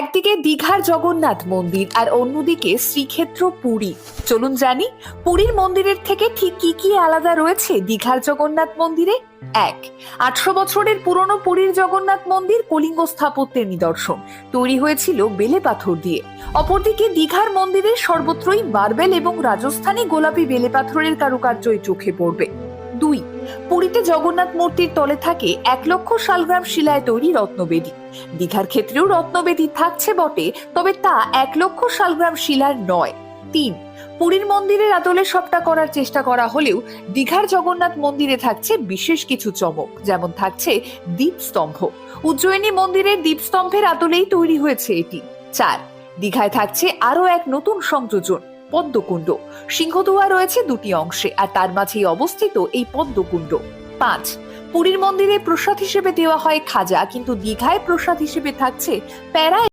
একদিকে দীঘার জগন্নাথ মন্দির আর অন্যদিকে শ্রীক্ষেত্র পুরী। চলুন জানি পুরীর মন্দিরের থেকে ঠিক কি কি আলাদা রয়েছে দীঘার জগন্নাথ মন্দিরে। 1, 800 বছরের পুরনো পুরীর জগন্নাথ মন্দির কলিঙ্গ স্থাপত্যের নিদর্শন, তৈরি হয়েছিল বেলে পাথর দিয়ে। অপরদিকে দীঘার মন্দিরে সর্বত্রই মার্বেল এবং রাজস্থানী গোলাপি বেলে পাথরের কারুকার্যই চোখে পড়বে। 2, পুরীতে জগন্নাথ মূর্তির তলে থাকে 1,00,000 শালগ্রাম শিলায় তৈরি রত্নবেদী। দীঘার ক্ষেত্রেও রত্নবেদী থাকছে বটে, তবে তা 1,00,000 শালগ্রাম শিলার নয়। 3, পুরীর মন্দিরের আদলে সবটা করার চেষ্টা করা হলেও দীঘার জগন্নাথ মন্দিরে থাকছে বিশেষ কিছু চমক, যেমন থাকছে দীপস্তম্ভ। উজ্জয়িনী মন্দিরের দীপস্তম্ভের আদলেই তৈরি হয়েছে এটি। 4, দীঘায় থাকছে আরো এক নতুন সংযোজন, পদ্মকুণ্ড। সিংহদুয়ার রয়েছে 2টি অংশে, আর তার মাঝেই অবস্থিত এই পদ্মকুণ্ড। 5, পুরীর মন্দিরে প্রসাদ হিসেবে দেওয়া হয় খাজা, কিন্তু দীঘায় প্রসাদ হিসেবে থাকছে প্যারা